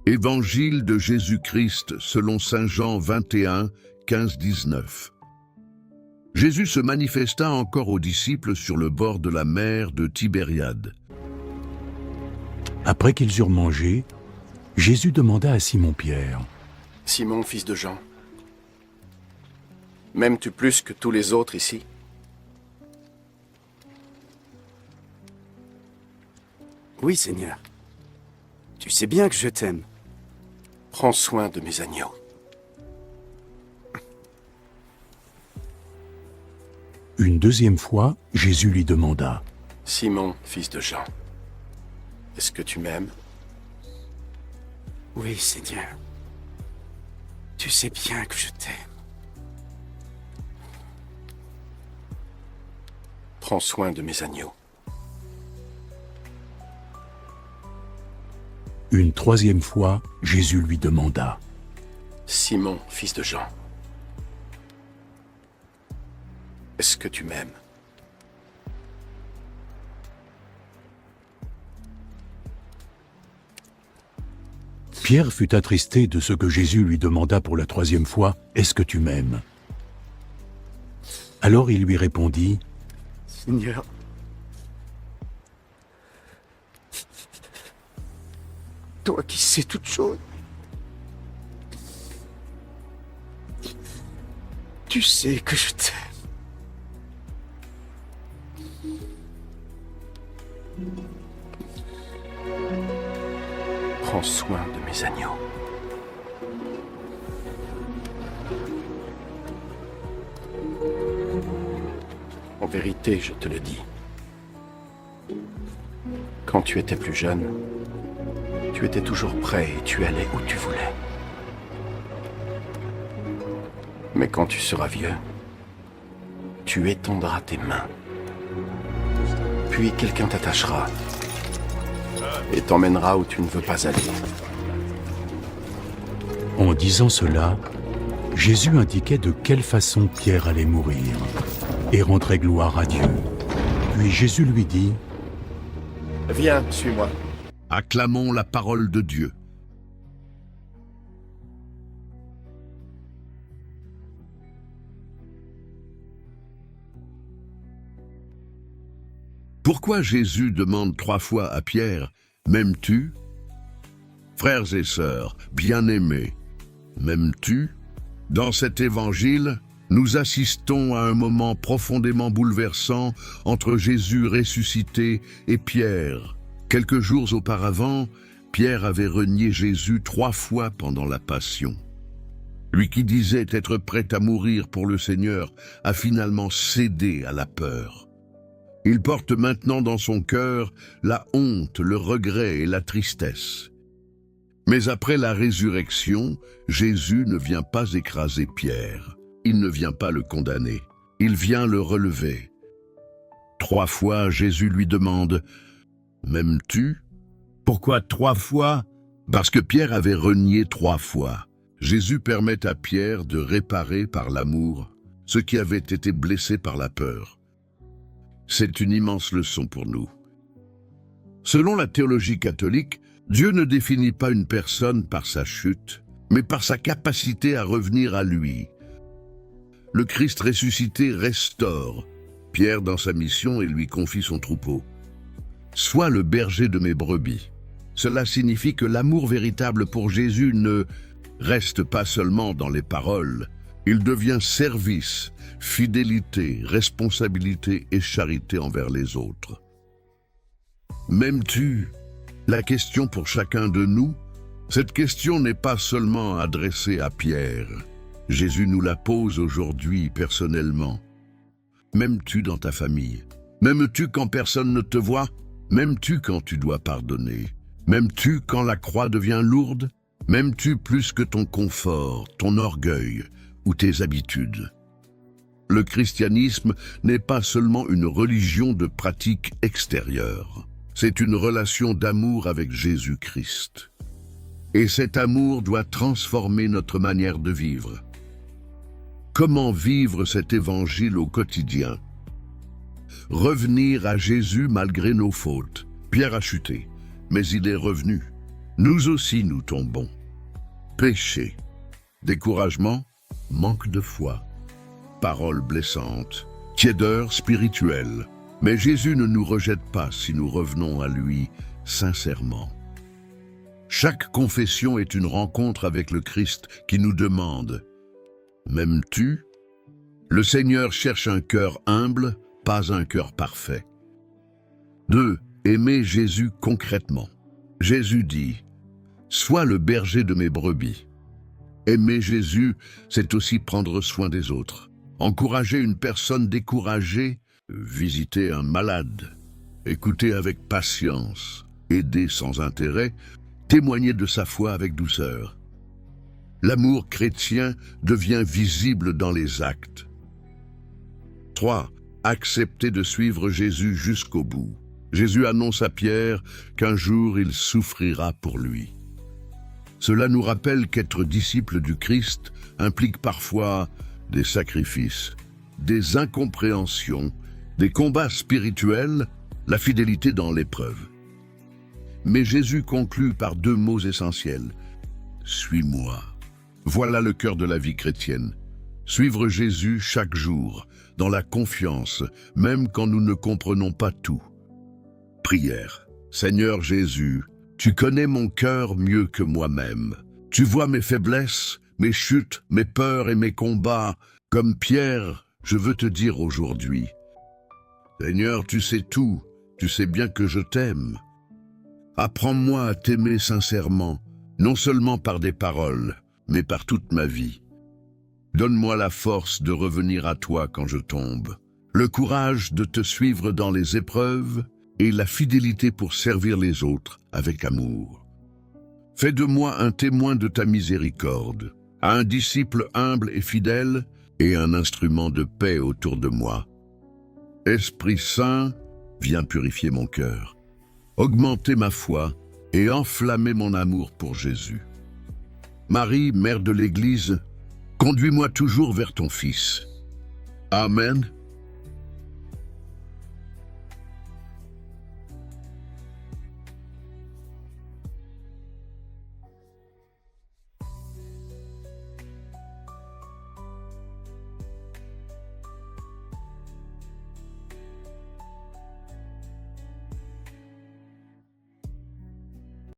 Évangile de Jésus-Christ selon saint Jean 21, 15-19. Jésus se manifesta encore aux disciples sur le bord de la mer de Tibériade. Après qu'ils eurent mangé, Jésus demanda à Simon-Pierre, « Simon, fils de Jean, m'aimes-tu plus que tous les autres ici ?» « Oui, Seigneur. Tu sais bien que je t'aime. » « Prends soin de mes agneaux. » Une deuxième fois, Jésus lui demanda, « Simon, fils de Jean, est-ce que tu m'aimes ?»« Oui, Seigneur. Tu sais bien que je t'aime. » « Prends soin de mes agneaux. » Une troisième fois, Jésus lui demanda, « Simon, fils de Jean, est-ce que tu m'aimes ?» Pierre fut attristé de ce que Jésus lui demanda pour la troisième fois, « Est-ce que tu m'aimes ?» Alors il lui répondit, « Seigneur, toi qui sais toutes choses, tu sais que je t'aime. » Prends soin de mes agneaux. En vérité, je te le dis, quand tu étais plus jeune, tu étais toujours prêt et tu allais où tu voulais. Mais quand tu seras vieux, tu étendras tes mains. Puis quelqu'un t'attachera et t'emmènera où tu ne veux pas aller. En disant cela, Jésus indiquait de quelle façon Pierre allait mourir et rendrait gloire à Dieu. Puis Jésus lui dit, « Viens, suis-moi. » Acclamons la parole de Dieu. Pourquoi Jésus demande 3 fois à Pierre, « M'aimes-tu » ? Frères et sœurs, bien-aimés, m'aimes-tu ? Dans cet évangile, nous assistons à un moment profondément bouleversant entre Jésus ressuscité et Pierre. Quelques jours auparavant, Pierre avait renié Jésus 3 fois pendant la Passion. Lui qui disait être prêt à mourir pour le Seigneur a finalement cédé à la peur. Il porte maintenant dans son cœur la honte, le regret et la tristesse. Mais après la résurrection, Jésus ne vient pas écraser Pierre. Il ne vient pas le condamner. Il vient le relever. 3 fois, Jésus lui demande « M'aimes-tu » ? Pourquoi 3 fois ? Parce que Pierre avait renié 3 fois. Jésus permet à Pierre de réparer par l'amour ce qui avait été blessé par la peur. C'est une immense leçon pour nous. Selon la théologie catholique, Dieu ne définit pas une personne par sa chute, mais par sa capacité à revenir à lui. Le Christ ressuscité restaure Pierre dans sa mission et lui confie son troupeau. Sois le berger de mes brebis. Cela signifie que l'amour véritable pour Jésus ne reste pas seulement dans les paroles. Il devient service, fidélité, responsabilité et charité envers les autres. M'aimes-tu ? La question pour chacun de nous, cette question n'est pas seulement adressée à Pierre. Jésus nous la pose aujourd'hui personnellement. M'aimes-tu dans ta famille ? M'aimes-tu quand personne ne te voit ? M'aimes-tu quand tu dois pardonner ? M'aimes-tu quand la croix devient lourde ? M'aimes-tu plus que ton confort, ton orgueil ou tes habitudes ? Le christianisme n'est pas seulement une religion de pratique extérieure. C'est une relation d'amour avec Jésus-Christ. Et cet amour doit transformer notre manière de vivre. Comment vivre cet évangile au quotidien ? Revenir à Jésus malgré nos fautes. Pierre a chuté, mais il est revenu. Nous aussi nous tombons. Péché, découragement, manque de foi, paroles blessantes, tiédeur spirituelle. Mais Jésus ne nous rejette pas si nous revenons à lui sincèrement. Chaque confession est une rencontre avec le Christ qui nous demande « M'aimes-tu » Le Seigneur cherche un cœur humble, pas un cœur parfait. 2. Aimer Jésus concrètement. Jésus dit « Sois le berger de mes brebis ». Aimer Jésus, c'est aussi prendre soin des autres. Encourager une personne découragée, visiter un malade, écouter avec patience, aider sans intérêt, témoigner de sa foi avec douceur. L'amour chrétien devient visible dans les actes. 3. Accepter de suivre Jésus jusqu'au bout. Jésus annonce à Pierre qu'un jour il souffrira pour lui. Cela nous rappelle qu'être disciple du Christ implique parfois des sacrifices, des incompréhensions, des combats spirituels, la fidélité dans l'épreuve. Mais Jésus conclut par 2 mots essentiels. « Suis-moi ». Voilà le cœur de la vie chrétienne. Suivre Jésus chaque jour, dans la confiance, même quand nous ne comprenons pas tout. Prière. Seigneur Jésus, tu connais mon cœur mieux que moi-même. Tu vois mes faiblesses, mes chutes, mes peurs et mes combats. Comme Pierre, je veux te dire aujourd'hui. Seigneur, tu sais tout, tu sais bien que je t'aime. Apprends-moi à t'aimer sincèrement, non seulement par des paroles, mais par toute ma vie. Donne-moi la force de revenir à toi quand je tombe, le courage de te suivre dans les épreuves et la fidélité pour servir les autres avec amour. Fais de moi un témoin de ta miséricorde, un disciple humble et fidèle et un instrument de paix autour de moi. Esprit Saint, viens purifier mon cœur, augmenter ma foi et enflammer mon amour pour Jésus. Marie, Mère de l'Église, conduis-moi toujours vers ton Fils. Amen.